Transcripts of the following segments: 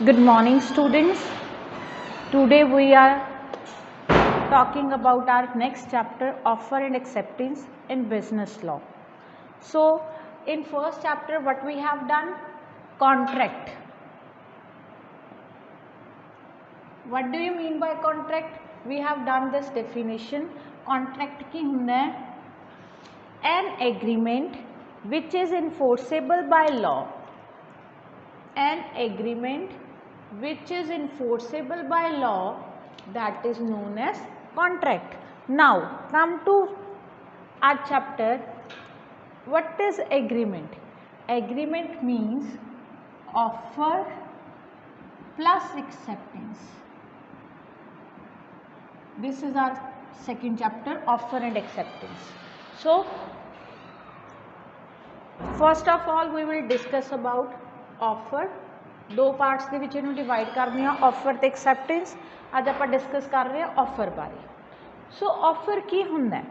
Good morning, students. Today we are talking about our next chapter, offer and acceptance in business law. So in first chapter what we have done? Contract. What do you mean by contract? We have done this definition. Contract की होता है an agreement which is enforceable by law. An agreement which is enforceable by law, that is known as contract. Now come to our chapter. What is agreement? Agreement means offer plus acceptance. This is our second chapter, offer and acceptance. So first of all we will discuss about offer. दो parts के विच इन्हूं divide करते हैं, offer ते एक्सैप्टेंस. अज आप discuss कर रहे हैं offer बारे. सो ऑफर की हुंदा है?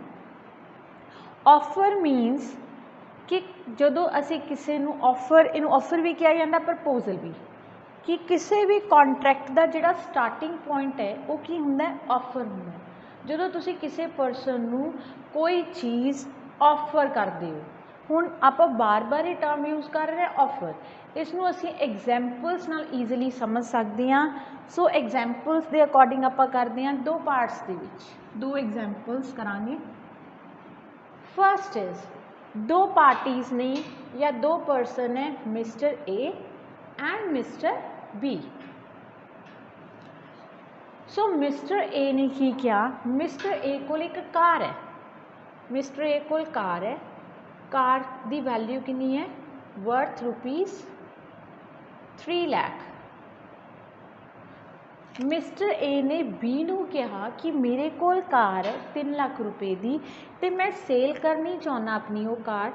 ऑफर मीनस कि जदों असीं किसी नूं ऑफर, इनू ऑफर भी किया जाता, प्रपोजल भी, कि किसी भी कॉन्ट्रैक्ट का जिहड़ा स्टार्टिंग पॉइंट है वो की हुंदा है? ऑफर हुंदा है. जदों तुसीं किसी परसन नूं कोई चीज़ ऑफर करदे हो, हुण आपां बार बार ये टर्म यूज़ कर रहे हैं ऑफर. इसनूं असीं एग्जैम्पल्स नाल ईजिली समझ सकते हैं. सो एग्जैम्पल्स के अकॉर्डिंग आपां करते हैं दो पार्ट्स के विच. दो एग्जैम्पल्स करांगे. फर्स्ट इज दो पार्टीज़ ने या दो परसन है, mister A and mister B. So mister A ने की किया? मिस्टर ए कोल एक कार है. मिस्टर ए कोल कार है. कार की वैल्यू कितनी है? वर्थ ₹3 लाख. मिस्टर ए ने बी नूं कहा कि मेरे कोल कार है 3 लाख रुपए की, तो मैं सेल करनी चाहना अपनी वो car.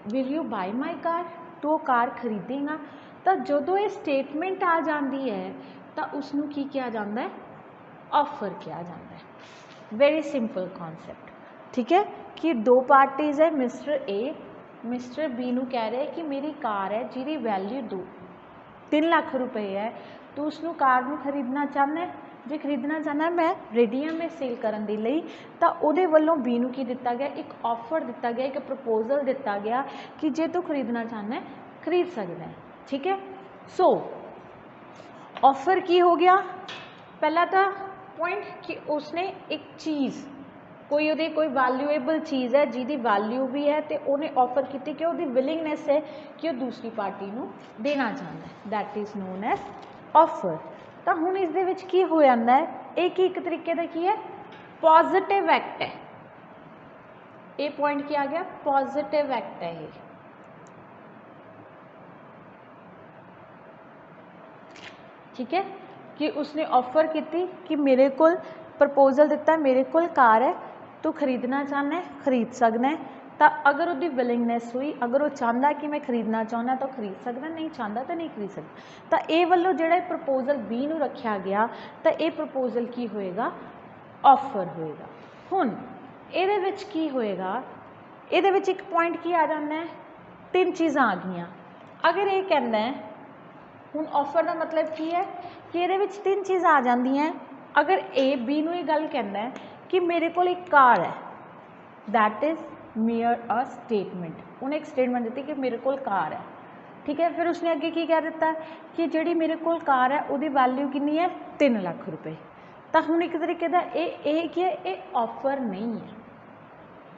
Will you buy my car? तो वो कार खरीदेगा. तो जदों ये स्टेटमेंट आ जाती है तो उसनूं की किया जाता है? ऑफर किया जाता है. Very simple concept. ठीक है कि दो पार्टीज़ है, मिस्टर ए मिस्टर बी नूं कह रहे कि मेरी कार है जिहदी वैल्यू 3 लाख रुपए है, तो उसनूं कार नूं खरीदना चाहना है. जे खरीदना चाहना मैं रेडी हाँ मैं सेल करन दे लई, तो उहदे वल्लों बी नूं की दिता गया? एक ऑफर दिता गया, एक प्रपोजल दिता गया कि जे तू खरीदना चाहना है खरीद सकदा है. ठीक है. सो ऑफर की हो गया? पहला तो पॉइंट कि उसने एक चीज़ कोई उहदी कोई वैल्यूएबल चीज़ है जिहदी वैल्यू भी है, तो उन्हें ऑफर की कि उहदी विलिंगनेस है कि वह दूसरी पार्टी नूं देना चाहता है. That is known as offer. तो हुण इस दे विच की हो जाता है? एक तरीके का की है? पॉजिटिव एक्ट है. ये पॉइंट क्या आ गया? पॉजिटिव एक्ट है ये. ठीक है कि उसने ऑफर की कि मेरे को प्रपोजल दिता, मेरे को कार है, तू खरीदना चाहना है खरीद सकना है. तो अगर उसकी विलिंगनेस हुई, अगर वो चाहता कि मैं खरीदना चाहना तो खरीद सकता, नहीं चाहता तो नहीं खरीद सकता. तो ये वालों जो प्रपोजल बी नूं रखा गया, तो ये प्रपोजल की होएगा? ऑफर होएगा. हुण इहदे विच की होएगा? इहदे विच एक पॉइंट की आ जाता है? 3 चीज़ां आ गईयां. अगर ये कहना है, हुण ऑफर का मतलब की है कि इहदे विच 3 चीज़ां आ जांदियां. अगर ए बी नूं ये गल कहना है कि मेरे को एक कार है, that is mayor a statement. उन्हें एक स्टेटमेंट दी कि मेरे को कार है. ठीक है. फिर उसने अगे की कह दिता कि जिहड़ी मेरे को कार है उसकी वैल्यू कितनी है? 3 लाख रुपए. तो हुण एक तरीके का ये की है? ये ऑफर नहीं है.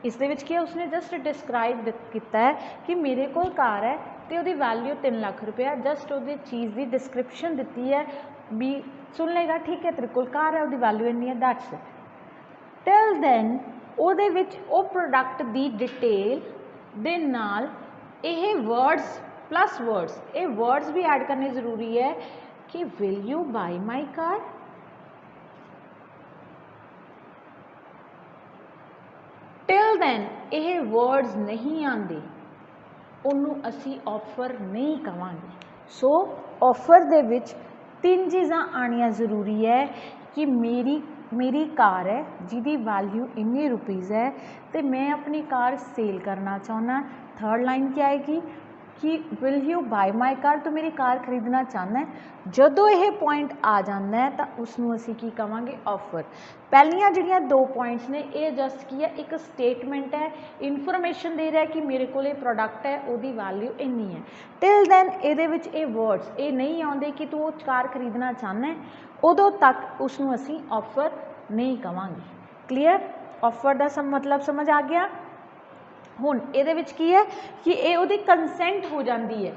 इस दे विच की है? उसने जस्ट डिस्क्राइब किया है कि मेरे को कार है तो उसकी वैल्यू 3 लाख रुपए है. जस्ट वो चीज़ की डिस्क्रिप्शन दी है, भी सुन लेगा ठीक है तेरे को कार है, उसकी वैल्यू इन्नी है, दैट्स इट. टिल दैन ਉਹਦੇ ਵਿੱਚ ਉਹ प्रोडक्ट की डिटेल ਦੇ ਨਾਲ ਇਹ वर्ड्स प्लस वर्ड्स, ये वर्ड्स भी ऐड करने जरूरी है कि will you buy my car. Till then ये वर्ड्स नहीं आते, उन्होंने असी ऑफर नहीं कहांगे. सो ऑफर दे विच 3 चीज़ां आनियां जरूरी है कि मेरी कार है जिहदी वैल्यू इन्नी रुपीज़ है, तो मैं अपनी कार सेल करना चाहना. थर्ड लाइन क्या आएगी? कि will you buy my car, तू मेरी कार खरीदना चाहना है। जदों यह पॉइंट आ जाता है तो उसनों असीं की कहांगे ऑफर। पहलियां जिहड़ियां दो पॉइंट्स ने ये जस्ट की है, एक स्टेटमेंट है, इनफॉर्मेशन दे रहा है कि मेरे को प्रोडक्ट है उसकी वैल्यू इन्नी है। टिल दैन ये वर्ड्स ये नहीं आते कि तू कार खरीदना चाहना है, उदों तक उसनों असीं ऑफर नहीं कहांगे। क्लीयर, ऑफर का मतलब समझ आ गया। हुण इहदे विच की है कि ये उहदी कंसेंट हो जाती है,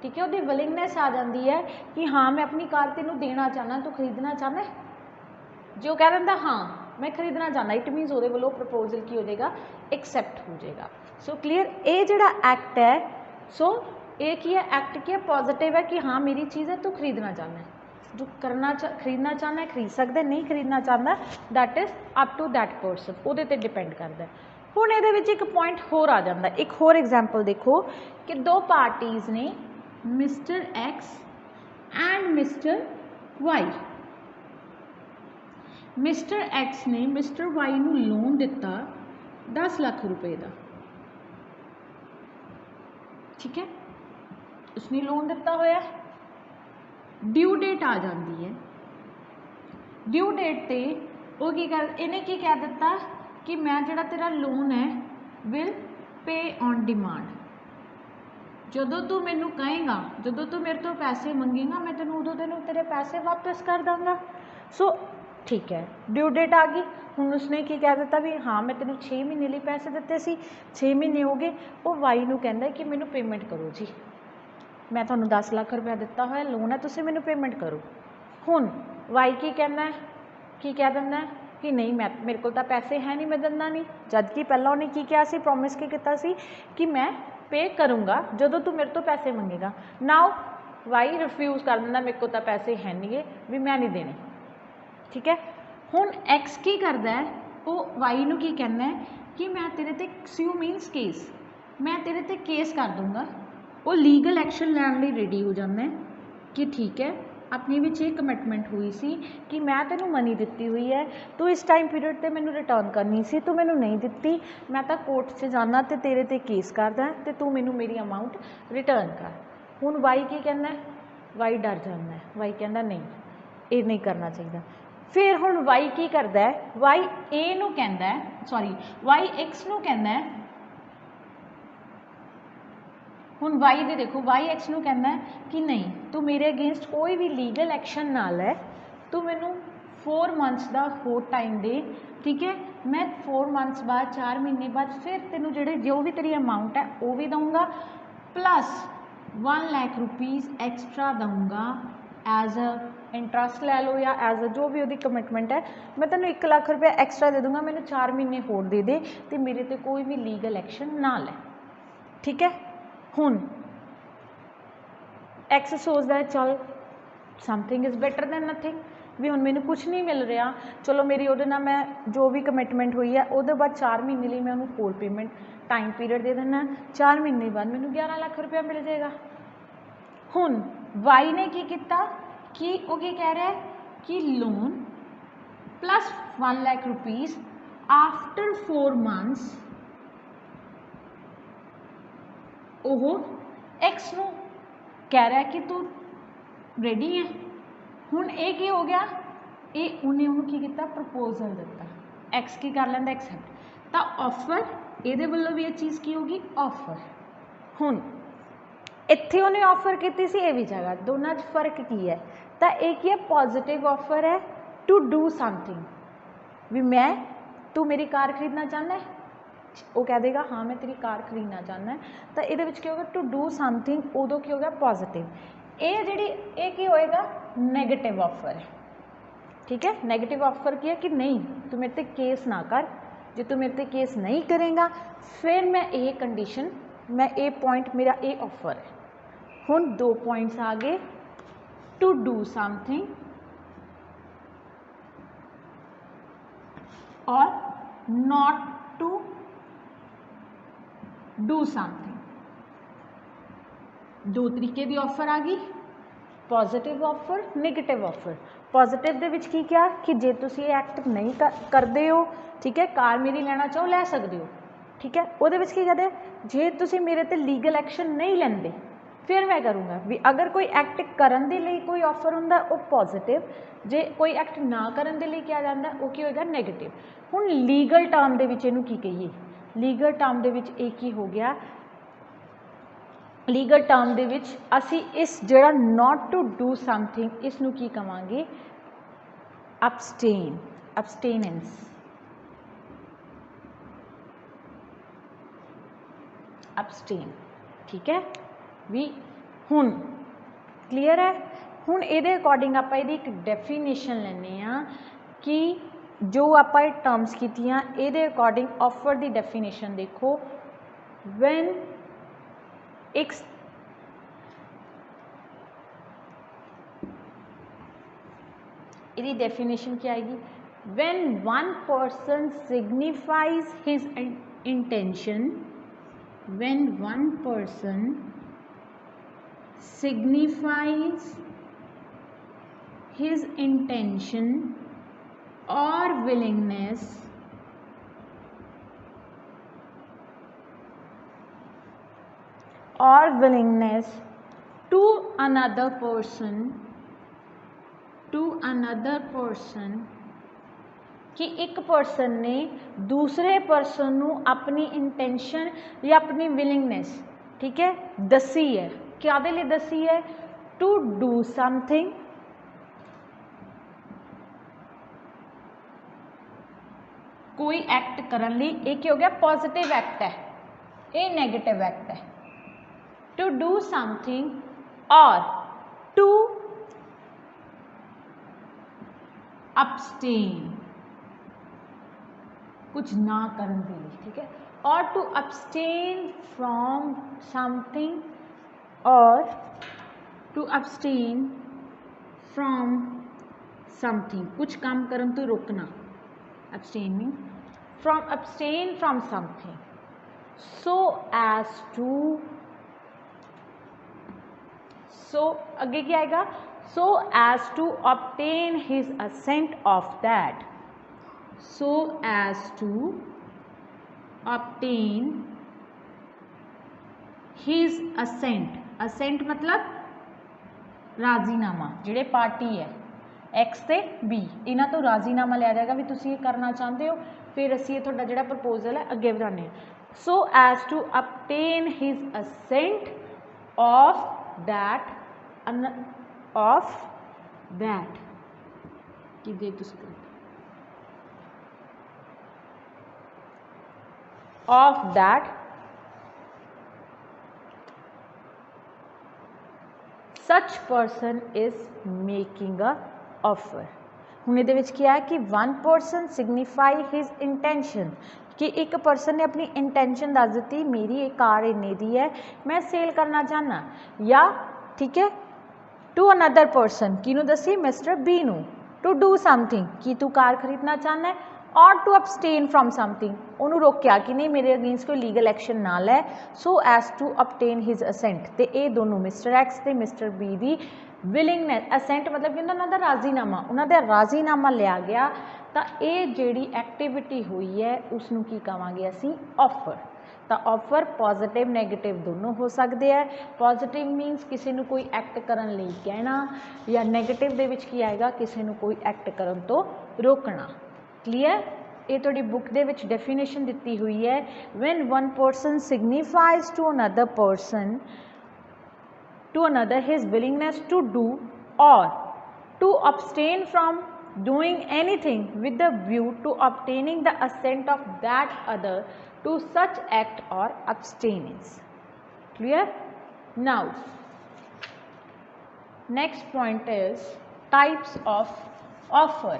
ठीक है, उहदी विलिंगनैस आ जाती है कि हाँ मैं अपनी कार तेनों देना चाहना, तू खरीदना चाहना है। जो कह रहा हाँ मैं खरीदना चाहना, इट मीनस उहदे वालों प्रपोजल की हो जाएगा, एक्सैप्ट हो जाएगा। सो क्लीयर, ये जिहड़ा एक्ट है, सो ये की है, एक्ट की है, पॉजिटिव है कि हाँ मेरी चीज़ है, तू खरीदना चाहना है। जो खरीदना चाहना है खरीद सकता है, नहीं खरीदना चाहता that is up to that person, उहदे ते डिपेंड करता है। हुण इहदे विच एक पॉइंट होर आ जाता है, एक होर एग्जाम्पल देखो कि दो पार्टीज़ ने mister X and mister Y. Mister X ने मिस्टर वाई नूं लोन दिता 10 लाख रुपए का, ठीक है, उसने लोन दिता होया, ड्यू डेट आ जाती है। ड्यू डेट ते वो की कर, इन्हें की कह दिता कि मैं जिहड़ा तेरा लोन है विल पे ऑन डिमांड। जदों तू मैनू कहेगा, जदों तू मेरे तो पैसे मंगेगा, मैं तेनों उदों तेरे पैसे वापस कर दूँगा। सो ठीक है, ड्यू डेट आ गई। हुण उसने की कह दिता भी हाँ मैं तेनों 6 महीने लिए पैसे दिते सी, 6 महीने हो गए। वो वाई नूं कहंदा कि मैनू पेमेंट करो जी, मैं तुहानूं 10 लाख रुपया दिता होया लोन है, तुसीं मैनू पेमेंट करो। हुण वाई की कहना है, की कह दिंदा है कि नहीं मैं मेरे को पैसे है नहीं, मैं दिंदा नहीं, जबकि पहला उन्हें की कहा सी, प्रॉमिस की किया सी कि मैं पे करूँगा जदों तू मेरे तो पैसे मंगेगा। नाउ वाई रिफ्यूज़ कर दिंदा, मेरे को पैसे है नहीं गे भी मैं नहीं देने, ठीक है। हुण एक्स की करदा है, वो वाई नूं की कहना है कि मैं तेरे ते स्यू मीनस केस, मैं तेरे ते केस कर दूँगा। वो लीगल एक्शन लैण लई रेडी हो जाता है कि ठीक है अपनी विच ये कमिटमेंट हुई सी कि मैं तेनों मनी दिती हुई है, तू इस टाइम पीरियड ते मैनू रिटर्न करनी सी, तू मैनू नहीं दिती, मैं तो कोर्ट से जाना तो तेरे ते केस करदा ते तू मैनू मेरी अमाउंट रिटर्न कर। हुण वाई की कहना है, वाई डर जाता है, वाई कहता नहीं ये नहीं करना चाहिए। फिर हुण वाई की करदा है, वाई ए नूं कहंदा है, सॉरी वाई एक्स नूं कहंदा है। हुण वाई दे देखो, वाई एक्स नूं कहना है कि नहीं तू मेरे अगेंस्ट कोई भी लीगल एक्शन ना लै, तू मैनू 4 मंथ्स का होर टाइम दे, ठीक है, मैं 4 मंथ्स बाद 4 महीने बाद फिर तेनों जिहड़े जो भी तेरी अमाउंट है वो भी दूँगा, प्लस 1 लाख रुपीज़ एक्सट्रा दूँगा एज अ इंट्रस्ट लै लो या एज अ जो भी वो कमिटमेंट है, मैं तेनों 1 लाख रुपया एक्सट्रा दे दूँगा, मैनू 4 महीने होर दे दे तो मेरे ते कोई भी लीगल एक्शन ना लै, ठीक है। हुण एक्स सोचता है चल something is better than nothing, भी हुण मैनू कुछ नहीं मिल रहा, चलो मेरी उहदे नाल मैं जो भी कमिटमेंट हुई है उहदे बाद 4 महीने लिए मैं उन्होंने होर पेमेंट टाइम पीरियड दे देना, 4 महीने बाद मैनू 11 लाख रुपया मिल जाएगा। हुण वाई ने की किया कि वो की कह रहा है कि loan plus 1 lakh rupees after 4 months वो एक्स नूं कह रहा है कि तू रेडी है। हुण ये की हो गया, ये उन्हें उन्होंने की किया प्रपोजल दिता, एक्स की कर लैंदा एक्सैप्ट, तो ऑफर ये वालों भी ये चीज़ की होगी ऑफर। हुण इत्थे उन्हें ऑफर की सी, ये भी जगह दोनों फर्क की है, तो एक ही है पॉजिटिव ऑफर है टू डू समथिंग, भी मैं तू मेरी कार खरीदना चाहना है, वो कह देगा हाँ मैं तेरी कार खरीदना चाहना है, तो ये की होगा टू डू समथिंग, उदों की हो गया पॉजिटिव। ये जी ये की होएगा नैगेटिव ऑफर है, ठीक है। नैगेटिव ऑफर की है कि नहीं तू मेरे ते केस ना कर, जो तू मेरे ते केस नहीं करेगा फिर मैं ये कंडीशन, मैं ये पॉइंट मेरा ये ऑफर है। हुण 2 पॉइंट्स आ गए, टू डू समथिंग और नॉट टू डू समथिंग, 2 तरीके की ऑफर आ गई, positive offer negative offer. Positive दे विच की कि जे तुसी एक्ट नहीं करते हो, ठीक है, कार मेरी लेना चाहो लै सकते हो, ठीक है। ਉਹਦੇ ਵਿੱਚ ਕੀ कहते ਜੇ ਤੁਸੀਂ ਮੇਰੇ ਤੇ ਲੀਗਲ ਐਕਸ਼ਨ ਨਹੀਂ ਲੈਂਦੇ ਫਿਰ ਮੈਂ ਕਰੂੰਗਾ ਵੀ ਅਗਰ ਕੋਈ ਐਕਟ ਕਰਨ ਦੇ ਲਈ ਕੋਈ ਆਫਰ ਹੁੰਦਾ ਉਹ ਪੋਜ਼ਿਟਿਵ, ਜੇ ਕੋਈ ਐਕਟ ਨਾ ਕਰਨ ਦੇ ਲਈ ਕਿਹਾ ਜਾਂਦਾ ਉਹ ਕੀ ਹੋਏਗਾ ਨੈਗੇਟਿਵ। ਹੁਣ ਲੀਗਲ ਟਰਮ ਦੇ ਵਿੱਚ ਇਹਨੂੰ ਕੀ ਕਹੀਏ, ਲੀਗਲ ਟਰਮ ਦੇ ਵਿੱਚ ਇਹ ਕੀ ਹੋ ਗਿਆ, ਲੀਗਲ ਟਰਮ ਦੇ ਵਿੱਚ ਅਸੀਂ ਇਸ ਜਿਹੜਾ ਨੋਟ ਟੂ ਡੂ ਸਮਥਿੰਗ ਇਸ ਨੂੰ ਕੀ ਕਵਾਂਗੇ abstain, abstinence, abstain, ठीक है भी। हुण क्लीयर है। हुण इहदे अकॉर्डिंग आपां इहदी एक डेफिनेशन लैने आ कि जो आपां टर्म्स कीतियां इहदे अकॉर्डिंग ऑफर दी डेफिनेशन देखो, व्हेन एक इहदी डेफिनेशन क्या आएगी, when one person signifies his intention, when one person signifies his intention or willingness to another person कि एक पर्सन ने दूसरे पर्सन नू अपनी इंटेंशन या अपनी विलिंगनेस, ठीक है, दसी है, क्या दे लिए दसी है, टू डू समथिंग, कोई एक्ट करने लिए, एक हो गया पॉजिटिव एक्ट है, ये नेगेटिव एक्ट है, टू डू समथिंग और टू abstain, कुछ ना करने के लिए, ठीक है, और टू abstain from something और टू abstain from something, कुछ काम करन तो रोकना, abstaining from something, so आगे क्या आएगा, so as to obtain his assent of that, so as to obtain his assent मतलब राजीनामा, जिहड़े पार्टी है एक्स ते बी इन्हां तो राजीनामा लिया जाएगा भी तुसीं ये करना चाहते हो, फिर असीं तुहाडा जिहड़ा प्रपोजल है अगे बढ़ाने, so as to obtain his assent of that कि दे तुसीं of that such person is making a offer। हुण इहदे विच क्या है कि one person signify his intention कि एक पर्सन ने अपनी इंटेंशन दस दी, मेरी एक कार इन्ने दी है, मैं सेल करना चाहना, या ठीक है टू अनदर पर्सन किनू दसी मिस्टर बी नू, टू डू समथिंग कि तू कार खरीदना चाहना है, और टू abstain from something उन्होंने रोकया कि नहीं मेरे अगेंस्ट कोई लीगल एक्शन ना लै, so as to obtain his assent, तो ये दोनों मिस्टर एक्स ते मिस्टर बी दी विलिंगनेस, असेंट मतलब कि उन्होंने राजीनामा, उन्होंने राजीनामा लिया गया, तो ये जिहड़ी एक्टिविटी हुई है उसनूं की कहांगे असीं ऑफर। तो ऑफर पॉजिटिव नैगेटिव दोनों हो सकते हैं। पॉजिटिव मीनस किसी नूं कोई एक्ट करन लई कहना, या नैगेटिव दे विच की आएगा किसी नूं कोई एक्ट करन तो रोकना। क्लीयर, ये थोड़ी बुक दे विच डेफिनेशन दिती हुई है, when one person signifies to another person to another his willingness to do or to abstain from doing anything with the view to obtaining the assent of that other to such act or abstinence। Clear? Now next point is types of offer।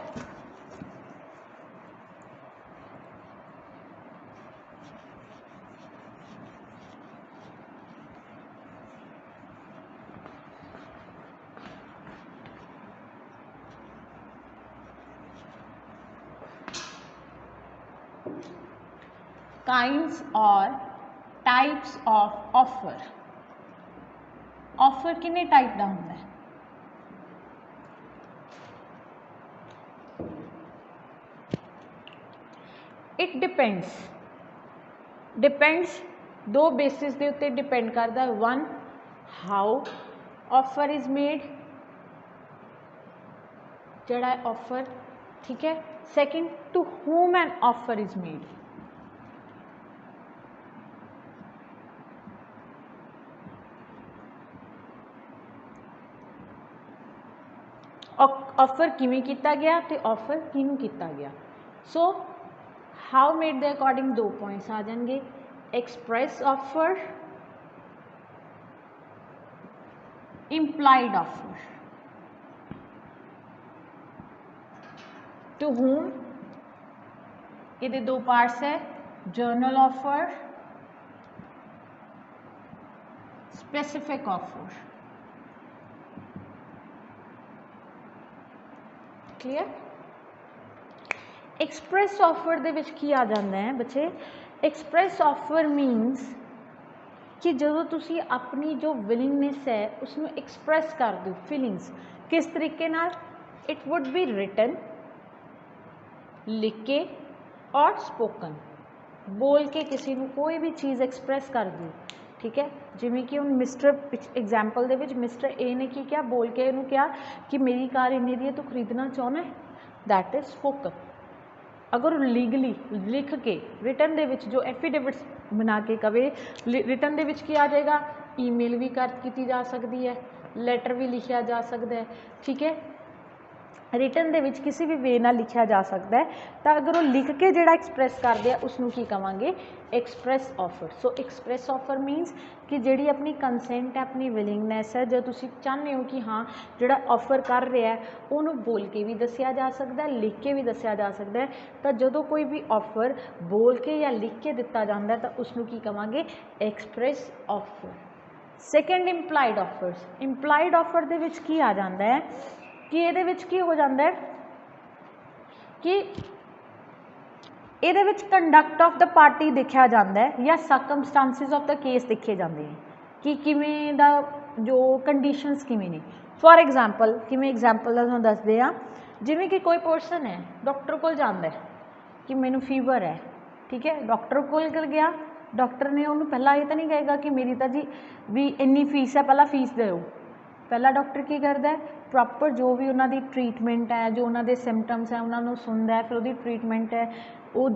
Kinds और types of offer. Offer कितने type का होंगे, it depends depends, दो basis के उत्ते depend करता। One, how offer is made, जड़ा offer, ठीक है। Second, to whom an offer is made. Offer किवें किया गया तो ऑफर किनू किया गया। सो हाउ मेड दे अकॉर्डिंग दो पॉइंट्स आ जाएंगे, express offer, implied offer. To whom ये दो पार्ट्स है, general offer, specific offer. Clear. Express offer दे विच की आ जाता है बच्चे, एक्सप्रैस ऑफर मीनस कि जो तुसी अपनी जो विलिंगनेस है उसमें एक्सप्रैस कर दो, फीलिंग्स किस तरीके नाल, इट वुड बी रिटन, लिख के और स्पोकन, बोल के किसी को कोई भी चीज़ एक्सप्रैस कर दो, ठीक है। जिमें कि हम mister example they which mister A ने की क्या बोल के इन्हों क्या कि मेरी कार इन्ने दी है, तू खरीदना चाहना है, दैट इज स्पोकन। अगर लीगली लिख के रिटन दे विच जो एफिडेविट्स बना के कवे, रिटन दे विच की आ जाएगा, ईमेल भी की जा सकती है, लैटर भी लिखा जा सकता है, ठीक है। रिटन दे विच किसी भी वे नाल लिखा जा सकता है। तो अगर वो लिख के जोड़ा एक्सप्रैस करते हैं उसनों की कहांगे, एक्सप्रैस ऑफर। सो एक्सप्रैस ऑफर मीनस कि जी अपनी कंसेंट है, अपनी विलिंगनैस है, जो तुम चाहते हो कि हाँ जोड़ा ऑफर कर रहा है उन्होंने बोल के भी दसिया जा सकता है, लिख के भी दसिया जा सकता है। तो जो कोई भी ऑफर बोल के या लिख के दिता जाता है तो उसनों की कहांगे, express offer. Second, implied offers. Implied offer दे विच की आ जाता है कि ये की हो जाता है कि ये कंडक्ट ऑफ द पार्टी देखा जाता है या सर्कमस्टांसिस ऑफ द केस देखे जाते हैं कि किवें दा जो कंडीशनस किवें ने। फॉर एग्जाम्पल किवें एग्जाम्पल का दसदे आ, जिवें कि कोई पर्सन है डॉक्टर को जाता है कि मैनू फीवर है, ठीक है, डॉक्टर को गया, डॉक्टर ने उन्होंने पहला ये तो नहीं कहेगा कि मेरी तो जी भी इन्नी फीस है, पहला फीस दो। पहला डॉक्टर की करता है, प्रॉपर जो भी उन्होंने ट्रीटमेंट है, जो उन्होंने सिम्पटम्स है उन्होंने सुनता है, फिर वो ट्रीटमेंट है वो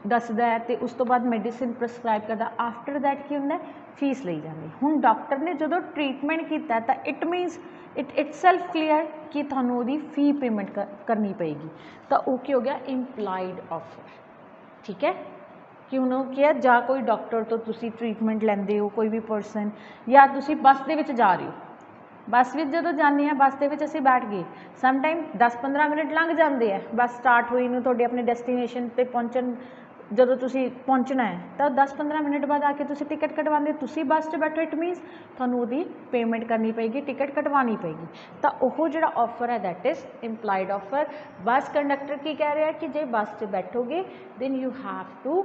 दसदा है, तो उस तो बाद मेडिसिन प्रिस्क्राइब करता। आफ्टर दैट की होंगे फीस ली जाती। हुण डॉक्टर ने जो ट्रीटमेंट किया तो इट मीनस इट सैल्फ क्लीयर कि थानू वो फी पेमेंट करनी पेगी, तो वो की हो गया इंप्लाइड ऑफर, ठीक है। कि उन्होंने क्या जा कोई डॉक्टर तो तुसी ट्रीटमेंट लेंदे हो, कोई भी पर्सन, या तुसी बस दे विच जा रहे हो, बस में जो जाने हैं बस के असीं बैठ गए, सम टाइम 10-15 मिनट लंघ जाते हैं बस स्टार्ट हुई नूं, तुहाडे अपने डेस्टिनेशन पर पहुँचन जो तुसी पहुँचना है तो 10-15 मिनट बाद आके तुसी टिकट कटवाते, तुसी बस च बैठो, इट मीनस थानू उहदी पेमेंट करनी पेगी, टिकट कटवानी पेगी। तो वह जो ऑफर है that is implied offer. Bus conductor की कह रहा है कि जे बस च बैठोगे then you have to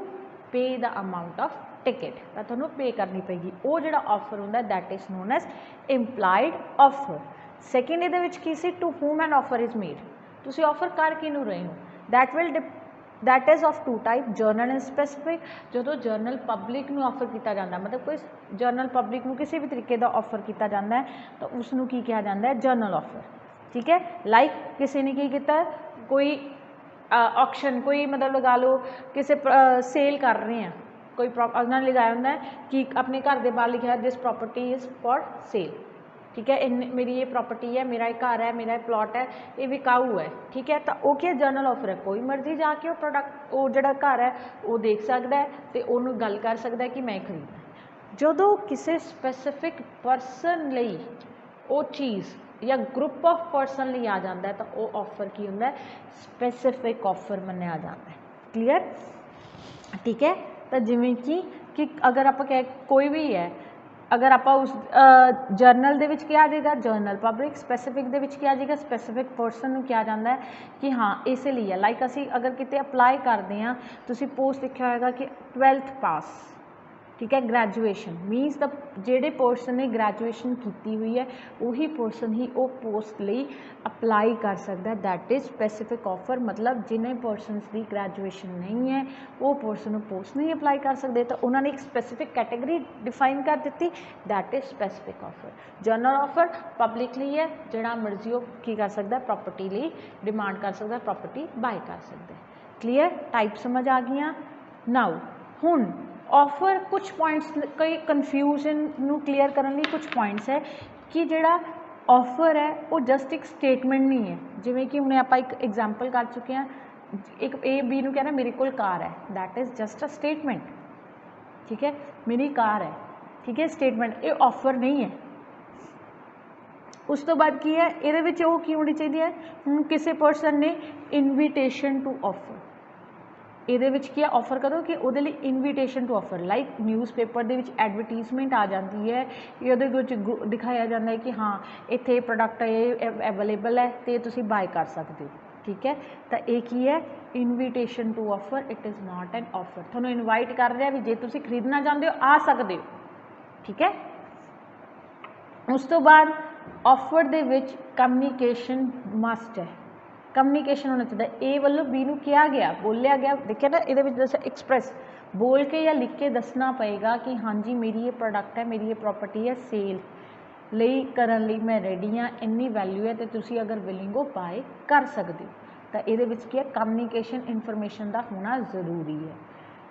pay the amount of ticket, तो थानू पे करनी पेगी। वो जो ऑफर होंगे that is known as implied offer. Second ये की see to whom an offer is made, तुसी ऑफर कर किनू रहे हो, that is of two type, general and specific. जो जर्नल पब्लिक नू ऑफर किया जाता है, मतलब कोई जर्नल पब्लिक नू किसी भी तरीके का ऑफर किया जाता है तो उसनू की कहा जाता है, जर्नल ऑफर, ठीक है। लाइक किसी ने की किया, कोई ऑक्शन, कोई मतलब लगा लो किसी सेल कर रहे हैं, कोई उन्होंने लगाया होंगे कि अपने घर के बाहर लिखा है this property is for sale, ठीक है, मेरी ये प्रॉपर्टी है, मेरा एक घर है, मेरा प्लॉट है, ये विकाऊ है, ठीक है। तो वो क्या जर्नल ऑफर है, कोई मर्जी जाके वो प्रोडक्ट वो जो घर है वो देख सकता है तो उन्होंने गल कर सकता है कि मैं खरीदना। जो किसी स्पैसिफिक परसन लई वो चीज़ या ग्रुप ऑफ परसन लिए आ जाता है तो वो ऑफर की होंगे, स्पैसिफिक ऑफर मन्या जाता है। क्लीयर, ठीक है। तो जिमें कि अगर आप कह कोई भी है, अगर आप उस जर्नल दे विच क्या आ जाएगा, जर्नल पब्लिक, स्पैसिफिक दे विच क्या आ जाएगा, स्पैसिफिक पर्सन नूं क्या जाता है कि हाँ इसे लिए लाइक असी अगर किते अप्लाई करते हैं, तुसी पोस्ट लिखा होगा कि 12th पास, ठीक है। ग्रैजुएशन मीनस द ਜਿਹੜੇ ਪਰਸਨ ਨੇ ਗ੍ਰੈਜੂਏਸ਼ਨ ਕੀਤੀ ਹੋਈ ਹੈ ਉਹੀ ਪਰਸਨ ਹੀ ਉਹ ਪੋਸਟ ਲਈ ਅਪਲਾਈ ਕਰ ਸਕਦਾ, दैट इज़ स्पैसिफिक ऑफर। मतलब जिन्हें पर्सनस की ग्रैजुएशन नहीं है वो पर्सन पोस्ट नहीं अप्लाई कर सकते, तो उन्होंने एक स्पैसिफिक कैटेगरी डिफाइन कर दी, that is specific offer. General offer public ਲਈ है, ਜਿਹੜਾ मर्जी वो की कर सकता है, प्रॉपर्टी ਲਈ डिमांड कर सकता, प्रॉपर्टी बाय कर सकता है। क्लीयर, टाइप समझ आ गई। नाउ हुण ऑफर कुछ पॉइंट्स कई कन्फ्यूजन नू क्लीयर करने लिए कुछ पॉइंट्स है कि जिहड़ा ऑफर है वो जस्ट एक स्टेटमेंट नहीं है। जिवें कि हमने आप एक एग्जाम्पल कर चुके हैं, एक ए बी नू कहना मेरे कोल कार है, that is just a statement. ठीक है, मेरी कार है, ठीक है, स्टेटमेंट, ये ऑफर नहीं है। उस तो बाद की है ये की होनी चाहिए है, हुण किसी पर्सन ने इनविटेशन टू ऑफर, ਇਹਦੇ ਵਿੱਚ ਕੀ ਹੈ ऑफर करो कि ਉਹਦੇ ਲਈ invitation to offer, like newspaper ਦੇ ਵਿੱਚ ਐਡਵਰਟੀਜ਼ਮੈਂਟ ਆ ਜਾਂਦੀ ਹੈ, ਇਹਦੇ ਵਿੱਚ ਦਿਖਾਇਆ ਜਾਂਦਾ ਹੈ ਕਿ ਹਾਂ ਇੱਥੇ ਪ੍ਰੋਡਕਟ ਇਹ ਅਵੇਲੇਬਲ ਹੈ ਤੇ ਤੁਸੀਂ ਬਾਏ ਕਰ ਸਕਦੇ ਹੋ। ਠੀਕ ਹੈ, ਤਾਂ ਇਹ ਕੀ ਹੈ invitation to offer, it is not an offer. ਤੁਹਾਨੂੰ ਇਨਵਾਈਟ ਕਰ ਰਿਹਾ ਵੀ ਜੇ ਤੁਸੀਂ ਖਰੀਦਣਾ ਚਾਹੁੰਦੇ ਹੋ ਆ ਸਕਦੇ ਹੋ। ਠੀਕ ਹੈ, ਉਸ ਤੋਂ ਬਾਅਦ ऑफर ਦੇ ਵਿੱਚ ਕਮਿਊਨੀਕੇਸ਼ਨ ਮਸਟ है, कम्युनिकेशन होना चाहिए। ए वालों बी नू किया गया, बोलिया गया, देखिए ना ये दस एक्सप्रैस बोल के या लिख के दसना पएगा कि हाँ जी मेरी ये प्रोडक्ट है, मेरी ये प्रॉपर्टी है, सेल ਲਈ ਕਰਨ ਲਈ मैं रेडी हाँ, इन्नी वैल्यू है तो तुसी अगर विलिंग हो बाय कर सकते हो। तो ये की है कम्युनिकेशन इन्फॉर्मेशन का होना ज़रूरी है।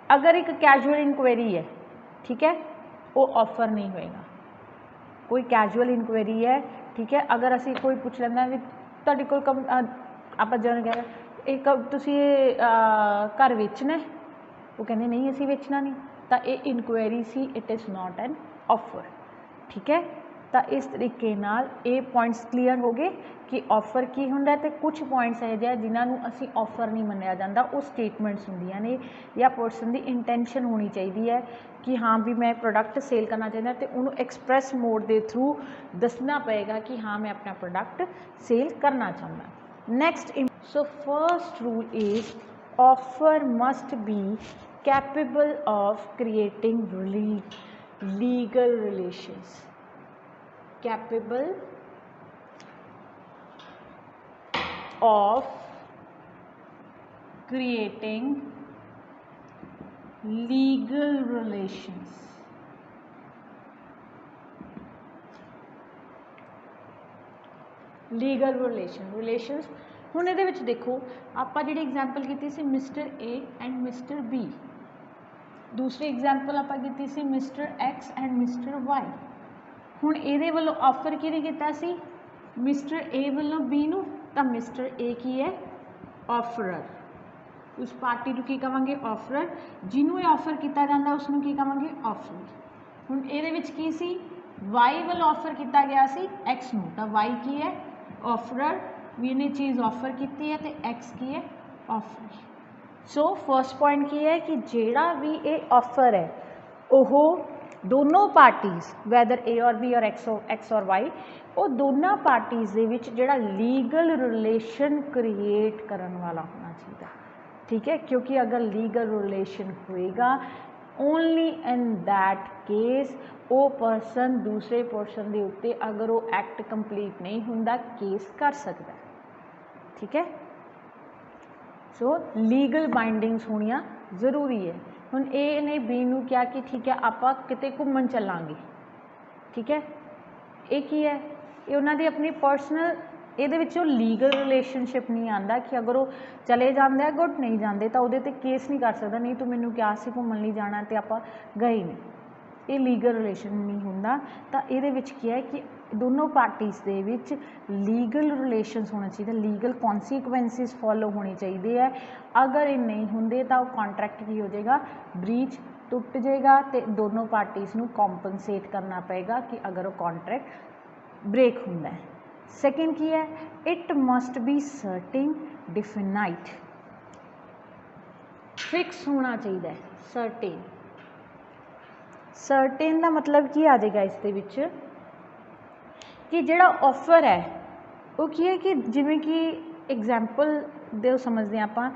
अगर एक कैजुअल इंक्वायरी है, ठीक है, वो ऑफर नहीं होएगा। कोई कैजुअल इंक्वायरी है, ठीक है, अगर असी कोई पूछ लेंदा भी तुहाडे कोल आप जन कह रहे एक तुसी घर वेचना है, वो कहने नहीं असी वेचना नहीं, तो ये इनक्वायरी सी, it is not an offer. ठीक है, तो इस तरीके नाल ये पॉइंट्स क्लीयर हो गए कि ऑफर की हुंदा है। तो कुछ पॉइंट्स है जिन्होंने असी ऑफर नहीं मन्निया जाता, वो स्टेटमेंट्स होंदियां ने या पर्सन की इंटेंशन होनी चाहिए है कि हाँ भी मैं प्रोडक्ट सेल करना चाहता, तो उन्होंने एक्सप्रैस मोड के थ्रू दसना पएगा कि हाँ मैं अपना प्रोडक्ट सेल करना चाहता। Next, so first rule is offer must be capable of creating legal relations. Capable of creating legal relations. Legal relations हुण इहदे विच देखो आपां जिहड़ी एग्जाम्पल कीती सी mister A and mister B, दूसरी एग्जाम्पल आपां कीती सी mister X and mister Y. हुण इहदे वल्लों ऑफर किहने कीता सी मिस्टर ए वल्लों बी नूं, तां मिस्टर ए की है ऑफरर, उस पार्टी नूं की कहांगे ऑफरर, जिन्हों ये ऑफर किया जाता उसनूं की कहांगे ऑफर। हुण इहदे विच की सी वाई वल्लों ऑफर किया गया सी एक्स नूं, तां वाई की है ऑफरर, भी ने चीज़ ऑफर की है, तो एक्स की है ऑफर। सो फर्स्ट पॉइंट की है कि जेड़ा भी ये ऑफर है वो दोनों पार्टीज़ वैदर ए और बी और एक्स और वाई, वो दोनों पार्टीज़ दे विच जेड़ा लीगल रिलेशन क्रिएट करने वाला होना चाहिए। ठीक है, क्योंकि अगर लीगल रिलेशन होएगा ओनली इन दैट केस वो पर्सन दूसरे पर्सन के उत्ते अगर वो एक्ट कंप्लीट नहीं हुंदा केस कर सकता है। ठीक है, सो लीगल बाइंडिंग्स होनिया जरूरी है। हुण ए ने बी नूं क्या कि ठीक है आपां किते घूमन चलांगे, ठीक है, ये की है ये उन्हां दी अपनी पर्सनल, ਇਹਦੇ ਵਿੱਚ ਉਹ ਲੀਗਲ ਰਿਲੇਸ਼ਨਸ਼ਿਪ नहीं आता कि अगर वो चले जाते हैं गुड नहीं जाते तो वो केस नहीं कर सकता, नहीं तू मैनू क्या सी घूमन लई जाना तो आप गए नहीं, ये लीगल रिलेशन नहीं होंदा। तो ये की है कि दोनों पार्टीज़ दे विच लीगल रिलेशनस होना चाहिए, लीगल कॉन्सीक्वेंसिस फॉलो होने चाहिए है। अगर ये नहीं होंगे तो कॉन्ट्रैक्ट की हो जाएगा ब्रीच, टुट जाएगा, तो दोनों पार्टीज़ नूं कॉम्पनसेट करना पएगा कि अगर वो कॉन्ट्रैक्ट ब्रेक होंदा है। सेकेंड की है it must be certain definite, fix होना चाहिए। सर्टेन, सर्टेन का मतलब की आ जाएगा इसके विच कि जिहड़ा ऑफर है वो की है कि जिवें कि एग्जाम्पल दे समझते हैं आपां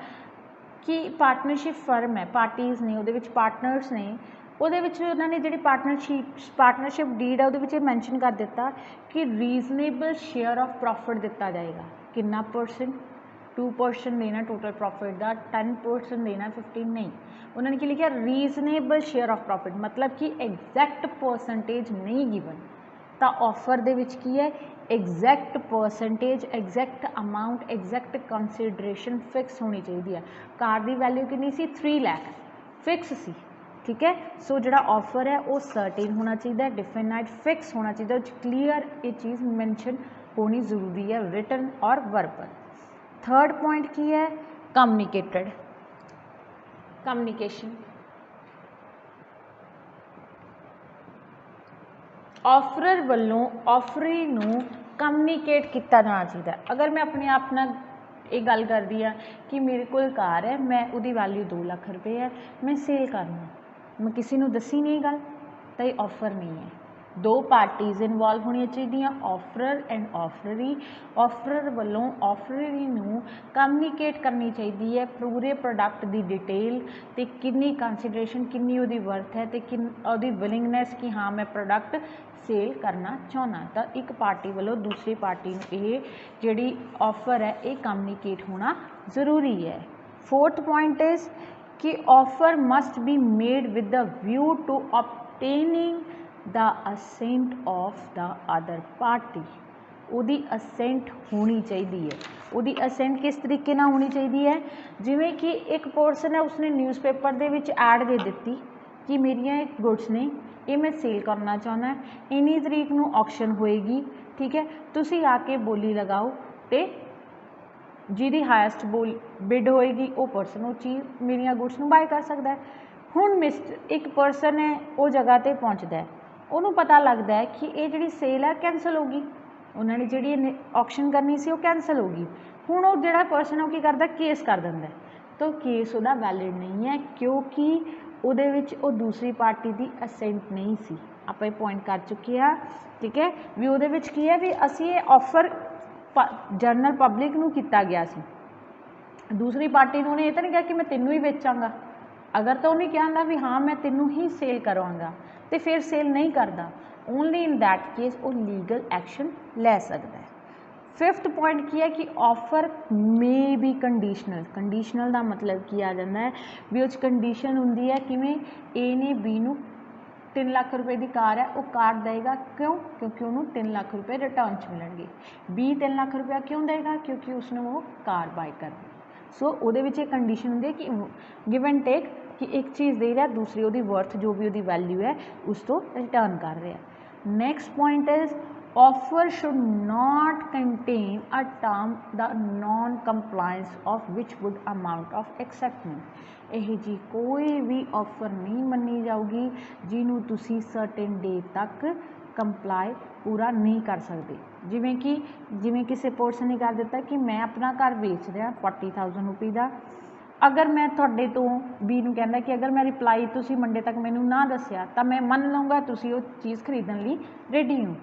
कि पार्टनरशिप फर्म है, पार्टीज़ ने उहदे विच पार्टनर्स ने, ਉਹਦੇ ਵਿੱਚ ਉਹਨਾਂ ਨੇ ਜਿਹੜੀ ਪਾਰਟਨਰਸ਼ਿਪ ਡੀਡ ਹੈ ਉਹਦੇ ਵਿੱਚ ਇਹ ਮੈਂਸ਼ਨ ਕਰ ਦਿੱਤਾ ਕਿ ਰੀਜ਼ਨੇਬਲ ਸ਼ੇਅਰ ਆਫ ਪ੍ਰੋਫਿਟ ਦਿੱਤਾ ਜਾਏਗਾ। ਕਿੰਨਾ %? 2% ਦੇਣਾ ਟੋਟਲ ਪ੍ਰੋਫਿਟ ਦਾ, 10% ਦੇਣਾ, 15 ਨਹੀਂ। ਉਹਨਾਂ ਨੇ ਕੀ ਲਿਖਿਆ? ਰੀਜ਼ਨੇਬਲ ਸ਼ੇਅਰ ਆਫ ਪ੍ਰੋਫਿਟ, ਮਤਲਬ ਕਿ ਐਗਜ਼ੈਕਟ ਪਰਸੈਂਟੇਜ ਨਹੀਂ ਗਿਵਨ। ਤਾਂ ਆਫਰ ਦੇ ਵਿੱਚ ਕੀ ਹੈ? Exact percentage, exact amount, exact consideration fix ਹੋਣੀ ਚਾਹੀਦੀ ਹੈ। ਕਾਰ ਦੀ ਵੈਲਿਊ ਕਿੰਨੀ ਸੀ? 3 ਲੱਖ ਫਿਕਸ ਸੀ, ठीक है। सो जो ऑफर है वो सर्टेन होना चाहिए, डिफिनाइट फिक्स होना चाहिए, क्लीयर ये चीज़ मैंशन होनी जरूरी है, रिटन और वर्बल। थर्ड पॉइंट की है? Communicated, communication. ऑफरर वालों ऑफरी नूं कम्युनिकेट किया जाना चाहिए। अगर मैं अपने आप नाल ये गल करदी हाँ कि मेरे कोल कार है, मैं उहदी वैल्यू 2 लाख रुपए है, मैं सेल करना, मैं किसी नूं दसी नहीं गल, तो ये ऑफर नहीं है। 2 पार्टीज़ इनवॉल्व होनी चाहिए, ऑफरर एंड ऑफररी। ऑफरर वालों ऑफररी नूं कम्युनिकेट करनी चाहिए है पूरे प्रोडक्ट की डिटेल तो कितनी कंसीडरेशन, कितनी उहदी वर्थ है, तो उहदी विलिंगनैस कि हाँ मैं प्रोडक्ट सेल करना चाहना। तो एक पार्टी वालों दूसरी पार्टी नूं ये जिहड़ी ऑफर है ये कम्युनिकेट होना ज़रूरी है। फोर्थ पॉइंट इज़ कि offer must be made with the view to obtaining the assent of the other party. उहदी असेंट होनी चाहिए है। उहदी असेंट किस तरीके नाल होनी चाहिए है? जिवें कि एक पर्सन है उसने न्यूज़पेपर दे विच ऐड दे दित्ती कि मेरियां गुड्स ने ये मैं सेल करना चाहना है, इन्नी तरीक नूं ऑक्शन होएगी, ठीक है, तुसी आके बोली लगाओ तो जिहदी हाईएस्ट बिड होएगी वो पर्सन वो चीज़ मेरिया गुड्स नूं बाय कर सकता है। हुण एक पर्सन है वो जगह पर पहुँचता है, उन्होंने पता लगता है कि ये जिहड़ी सेल है कैंसल होगी, उन्होंने जिहड़ी ऑक्शन करनी सी वो कैंसल होगी। हुण वो जिहड़ा पर्सन है वो की करदा? केस कर दिंदा है। तो केस उहदा वैलिड नहीं है क्योंकि उहदे विच वो दूसरी पार्टी की असेंट नहीं सी। आपां पॉइंट कर चुके हैं, ठीक है। भी उहदे विच की है भी असीं ये ऑफर जनरल पब्लिक नूं कीता गया सी, दूसरी पार्टी ने उन्हें ये तो नहीं कहा कि मैं तेनों ही बेचांगा। अगर तो उन्हें कहा भी हाँ मैं तेनों ही सेल करवांगा तो फिर सेल नहीं करता, ओनली इन दैट केस वो लीगल एक्शन ले सकता है। फिफ्थ पॉइंट की है कि offer may be conditional. Conditional का मतलब की आ जाता है भी उस कंडीशन होंगी है कि ए ने बी नूं 3 लाख रुपए की कार है वो कार देगा, क्यों? क्योंकि उन्होंने 3 लाख रुपए रिटर्न च मिलेंगे। बी 3 लाख रुपया क्यों देगा? क्योंकि उसने वो कार बाय कर दी। सो वो कंडीशन होंगी है कि गिव एंड टेक, कि एक चीज़ दे रहा दूसरी वो वर्थ जो भी वो वैल्यू है उस तो रिटर्न कर रहा है। Next point is offer should not contain a term the non compliance of which would amount of acceptance. यह जी कोई भी ऑफर नहीं मनी जाऊगी जिन्हों तुसी सर्टेन डेट तक कंप्लाई पूरा नहीं कर सकते। जिमें किसी पर्सन ने कर दिता कि मैं अपना घर बेच रहा 40,000 रुपये का, अगर मैं थोड़े तो बी नूं कहंदा कि अगर मैं रिप्लाई तुसी मंडे तक मैनू ना दस्या तो मैं मन लूँगा तुसी वो चीज़ खरीदण लई रेडी हो।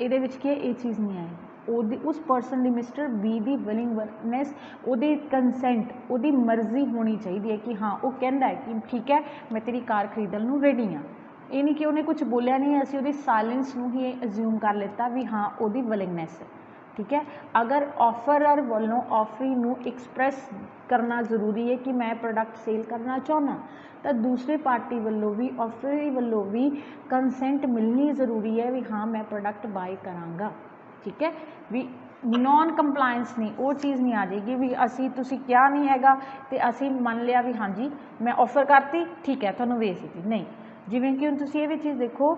ये ये चीज़ नहीं आई, उस पर्सन की मिस्टर बी की विलिंगनेस, वो कंसेंट, वो मर्जी होनी चाहिए है कि हाँ वो कहता है कि ठीक है मैं तेरी कार खरीदण नूं रेडी हाँ। ये नहीं कि उन्हें कुछ बोलिया नहीं, असी वो साइलेंस नूं ही अज्यूम कर लेता भी हाँ वो विलिंगनेस है, ठीक है। अगर ऑफरर वालों ऑफरी नूं एक्सप्रैस करना जरूरी है कि मैं प्रोडक्ट सेल करना चाहना, तो दूसरी पार्टी वालों भी ऑफरी वालों भी कंसेंट मिलनी जरूरी है भी हाँ मैं प्रोडक्ट बाय करांगा, ठीक है। भी नॉन कंप्लायंस नहीं, वो चीज़ नहीं आ जाएगी भी असी तुसी क्या नहीं हैगा तो असी मान लिया भी हाँ जी मैं ऑफर करती ठीक है तुहानूं वेच दी, नहीं। जिवें कि हुण तुसी ये भी चीज़ देखो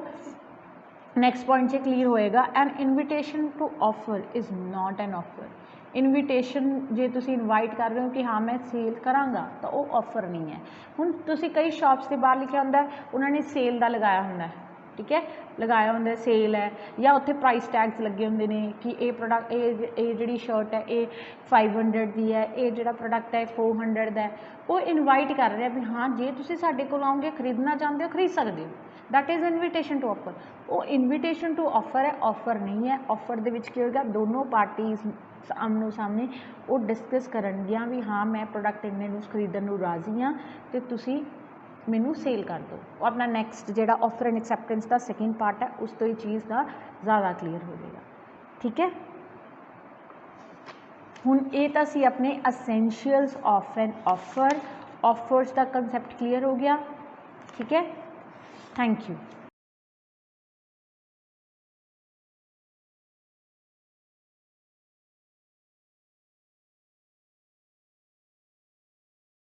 नैक्सट पॉइंट से क्लीयर होएगा, an invitation to offer is not an offer. Invitation जे तुसी इनवाइट कर रहे हो कि हाँ मैं सेल करांगा तो वो ऑफर नहीं है। हुण तुसी कई शॉप्स के बाहर लिखा होंदा उन्होंने सेल का लगाया होंदा, ठीक है, लगाया होंदा सेल है, या उत्थे प्राइस टैग्स लगे होंदे ने कि ये प्रोडक्ट ये जिहड़ी शर्ट है ये 500 की है, ये जिहड़ा प्रोडक्ट है 400 का है। वो इनवाइट कर रहे हैं भी हाँ जे तुसी साडे कोल आओगे खरीदना चाहते हो खरीद सकते हो, that is invitation to offer. वो इनविटेशन टू ऑफर है, ऑफर नहीं है। ऑफर दे विच की होगा दोनों पार्टीज़ आमनो सामने वो डिस्कस करनगियां भी हाँ मैं प्रोडक्ट इन्ने नूं खरीदण नूं राजी हाँ तो तुसी मैनू सेल कर दो। वो अपना नैक्सट जो ऑफर एंड एक्सैप्टेंस का सैकेंड पार्ट है उस तो ये चीज़ का ज़्यादा क्लीयर हो जाएगा। ठीक है, हुण ये तो सी अपने essentials of an offer, offers का कंसैप्ट क्लीयर हो गया। ठीक है, थैंक यू।